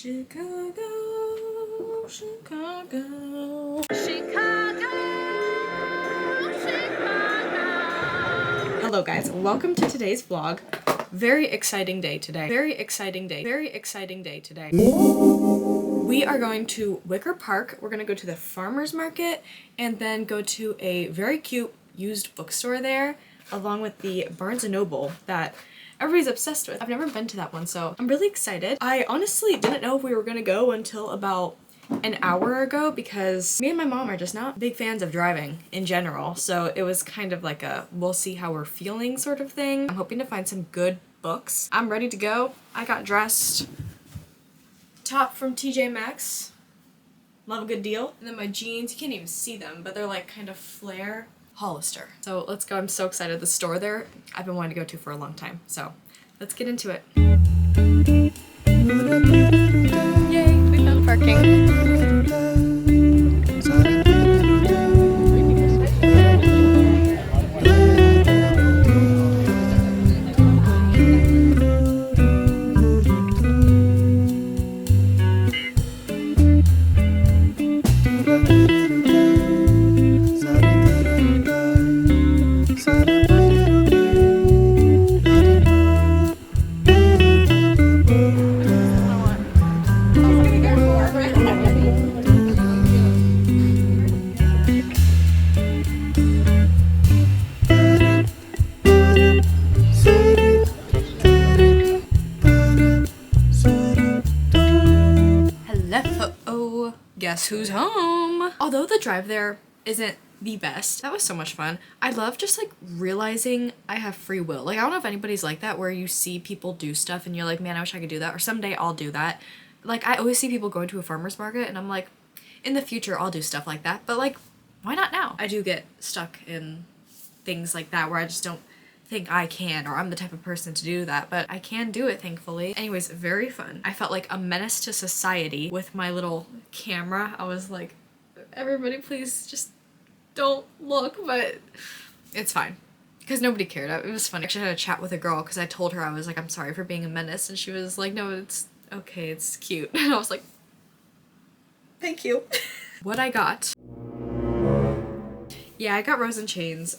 Chicago, Chicago, Chicago, Chicago. Hello guys, welcome to today's vlog. Very exciting day today. Very exciting day today. We are going to Wicker Park. We're gonna go to the farmer's market and then go to a very cute used bookstore there, along with the Barnes & Noble that everybody's obsessed with. I've never been to that one, so I'm really excited. I honestly didn't know if we were gonna go until about an hour ago because me and my mom are just not big fans of driving in general, so it was kind of like a we'll see how we're feeling sort of thing. I'm hoping to find some good books. I'm ready to go. I got dressed. Top from TJ Maxx. Love a good deal. And then my jeans, you can't even see them, but they're like kind of flare. Hollister. So let's go. I'm so excited. The store there, I've been wanting to go to for a long time. So let's get into it. Yay, we found parking. Hello. Guess who's home? Although the drive there isn't the best, that was so much fun. I love just like realizing I have free will. Like I don't know if anybody's like that where you see people do stuff and you're like, man, I wish I could do that, or someday I'll do that. Like I always see people going to a farmer's market and I'm like, in the future I'll do stuff like that, but like why not now? I do get stuck in things like that where I just don't think I can, or I'm the type of person to do that, but I can do it, thankfully. Anyways, very fun. I felt like a menace to society with my little camera. I was like, everybody please just don't look, but it's fine because nobody cared. It was funny. I actually had a chat with a girl because I told her I was like, I'm sorry for being a menace, and she was like, no, it's okay, it's cute. And I was like, thank you. What I got. Yeah, I got Rose & Chains.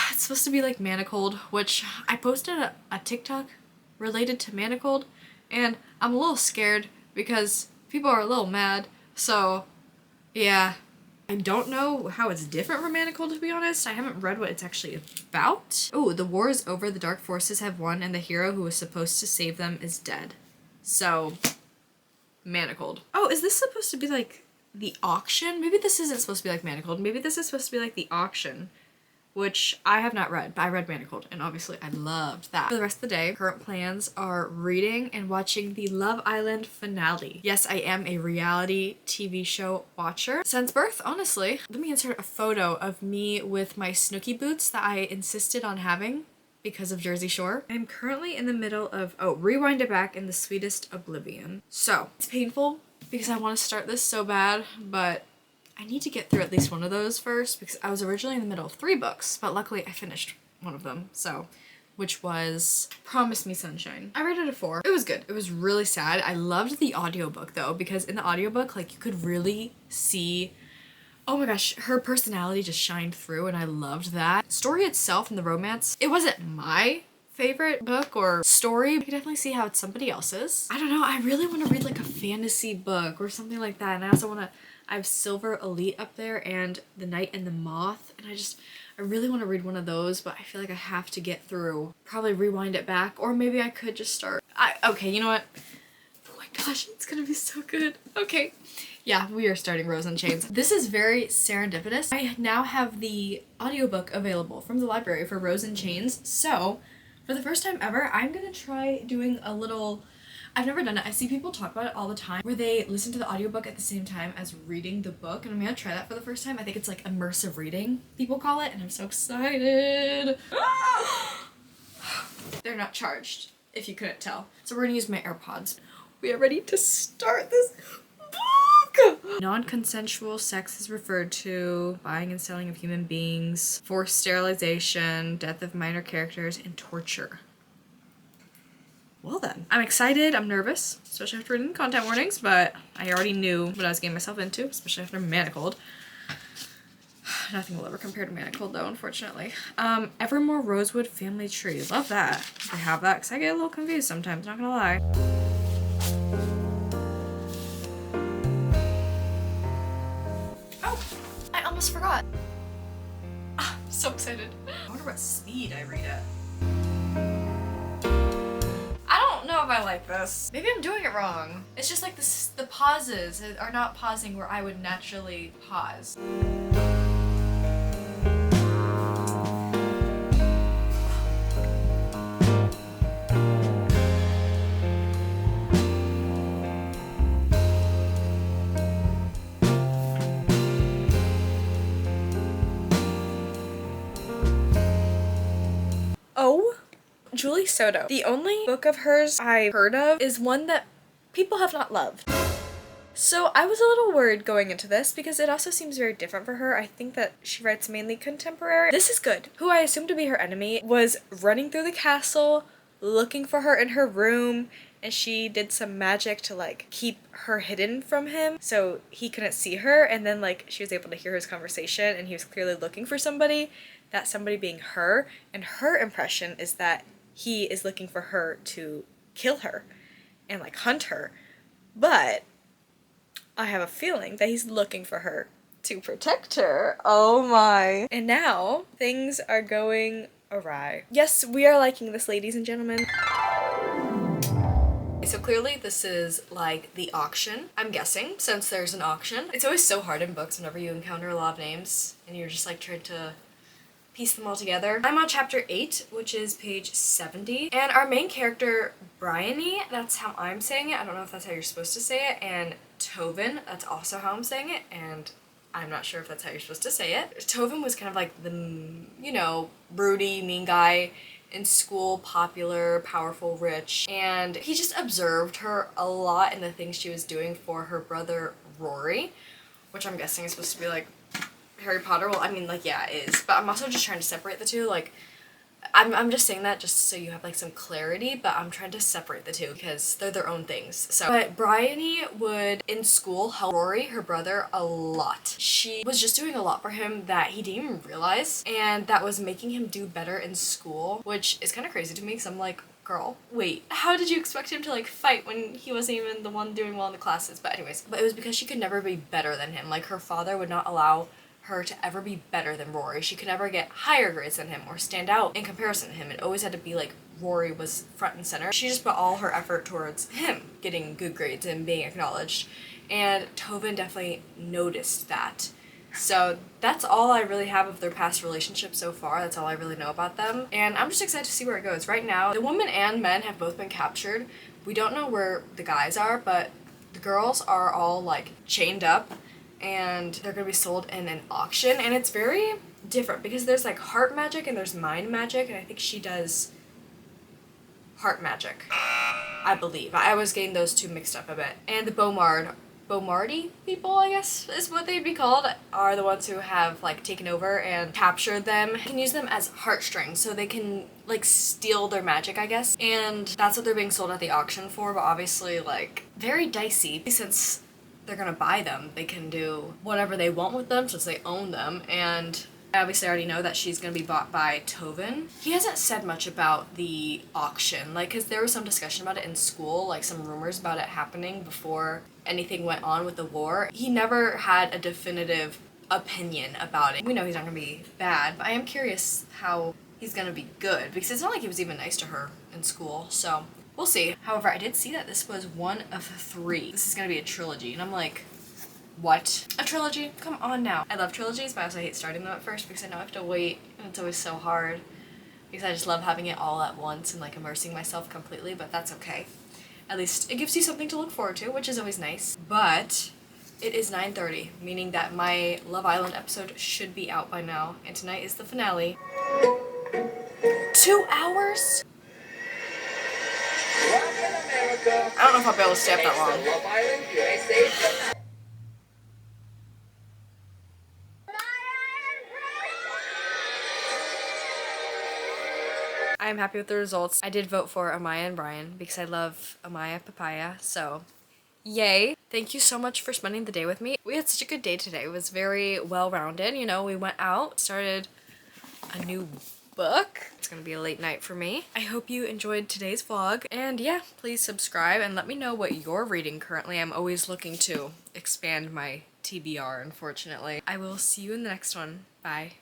It's supposed to be like Manacled, which I posted a TikTok related to Manacled, and I'm a little scared because people are a little mad, so yeah. I don't know how it's different from Manacled, to be honest. I haven't read what it's actually about. Oh, the war is over, the dark forces have won, and the hero who was supposed to save them is dead. So, Manacled. Oh, is this supposed to be like the auction? Maybe this isn't supposed to be like Manacled. Maybe this is supposed to be like the auction, which I have not read, but I read Manacled, and obviously I loved that. For the rest of the day, current plans are reading and watching the Love Island finale. Yes, I am a reality TV show watcher. Since birth, honestly. Let me insert a photo of me with my Snooki boots that I insisted on having because of Jersey Shore. I'm currently in the middle of, Rewind It Back in the Sweetest Oblivion. So, it's painful because I want to start this so bad, but I need to get through at least one of those first because I was originally in the middle of 3 books, but luckily I finished one of them, so, which was Promise Me Sunshine. I rated it a 4. It was good. It was really sad. I loved the audiobook though, because in the audiobook, like, you could really see, oh my gosh, her personality just shined through, and I loved that. Story itself and the romance, it wasn't my favorite book or story. You can definitely see how it's somebody else's. I don't know, I really want to read like a fantasy book or something like that, and I also want to, I have Silver Elite up there and The Knight and the Moth, and I really want to read one of those, but I feel like I have to get through, probably Rewind It Back, or maybe I could just start. Okay, you know what? Oh my gosh, it's gonna be so good. Okay. Yeah, we are starting Rose & Chains. This is very serendipitous. I now have the audiobook available from the library for Rose & Chains, so for the first time ever, I'm gonna try doing a little, I've never done it. I see people talk about it all the time where they listen to the audiobook at the same time as reading the book, and I'm gonna try that for the first time. I think it's like immersive reading, people call it, and I'm so excited. They're not charged, if you couldn't tell. So we're gonna use my AirPods. We are ready to start this book! Non-consensual sex is referred to, buying and selling of human beings, forced sterilization, death of minor characters, and torture. Well then, I'm excited, I'm nervous, especially after reading the content warnings, but I already knew what I was getting myself into, especially after Manacled. Nothing will ever compare to Manacled though, unfortunately. Evermore Rosewood Family Tree. Love that. They have that, because I get a little confused sometimes, not gonna lie. Oh, I almost forgot. Ah, so excited. I wonder what speed I read at. I don't know if I like this. Maybe I'm doing it wrong. It's just like this, the pauses are not pausing where I would naturally pause. Oh, Julie Soto. The only book of hers I've heard of is one that people have not loved. So I was a little worried going into this because it also seems very different for her. I think that she writes mainly contemporary. This is good. Who I assumed to be her enemy was running through the castle, looking for her in her room, and she did some magic to like keep her hidden from him so he couldn't see her, and then like she was able to hear his conversation and he was clearly looking for somebody, that somebody being her, and her impression is that he is looking for her to kill her and like hunt her. But I have a feeling that he's looking for her to protect her. Oh my. And now things are going awry. Yes, we are liking this, ladies and gentlemen. So clearly this is like the auction, I'm guessing, since there's an auction. It's always so hard in books whenever you encounter a lot of names and you're just like trying to piece them all together. I'm on chapter 8, which is page 70, and our main character, Bryony, that's how I'm saying it, I don't know if that's how you're supposed to say it, and Tovin, that's also how I'm saying it, and I'm not sure if that's how you're supposed to say it. Tovin was kind of like the, you know, broody, mean guy in school, popular, powerful, rich, and he just observed her a lot in the things she was doing for her brother Rory, which I'm guessing is supposed to be like Harry Potter. Well, I mean, like, yeah, it is, but I'm also just trying to separate the two. Like, I'm just saying that just so you have like some clarity, but I'm trying to separate the two because they're their own things. So, but Bryony would in school help Rory, her brother, a lot. She was just doing a lot for him that he didn't even realize, and that was making him do better in school, which is kind of crazy to me because I'm like, girl, wait, how did you expect him to like fight when he wasn't even the one doing well in the classes? But anyways, but it was because she could never be better than him. Like, her father would not allow her to ever be better than Rory. She could never get higher grades than him or stand out in comparison to him. It always had to be like Rory was front and center. She just put all her effort towards him getting good grades and being acknowledged. And Tovin definitely noticed that. So that's all I really have of their past relationship so far. That's all I really know about them. And I'm just excited to see where it goes. Right now, the women and men have both been captured. We don't know where the guys are, but the girls are all like chained up and they're gonna be sold in an auction, and it's very different because there's like heart magic and there's mind magic, and I think she does heart magic, I believe. I was getting those two mixed up a bit. And the Bomardi people, I guess is what they'd be called, are the ones who have like taken over and captured them. You can use them as heartstrings so they can like steal their magic, I guess, and that's what they're being sold at the auction for. But obviously like very dicey since they're gonna buy them. They can do whatever they want with them since they own them, and I obviously already know that she's gonna be bought by Tovin. He hasn't said much about the auction, like, cause there was some discussion about it in school, like some rumors about it happening before anything went on with the war. He never had a definitive opinion about it. We know he's not gonna be bad, but I am curious how he's gonna be good, because it's not like he was even nice to her in school, so we'll see. However, I did see that this was one of 3. This is gonna be a trilogy, and I'm like, what? A trilogy? Come on now. I love trilogies, but I also hate starting them at first because I know I have to wait, and it's always so hard because I just love having it all at once and like immersing myself completely, but that's okay. At least it gives you something to look forward to, which is always nice. But it is 9:30, meaning that my Love Island episode should be out by now, and tonight is the finale. 2 hours? I don't know if I'll be able to stay up that long. I am happy with the results. I did vote for Amaya and Brian because I love Amaya Papaya, so yay. Thank you so much for spending the day with me. We had such a good day today. It was very well-rounded. You know, we went out, started a new book. It's gonna be a late night for me. I hope you enjoyed today's vlog, and yeah, please subscribe and let me know what you're reading currently. I'm always looking to expand my TBR, unfortunately. I will see you in the next one. Bye.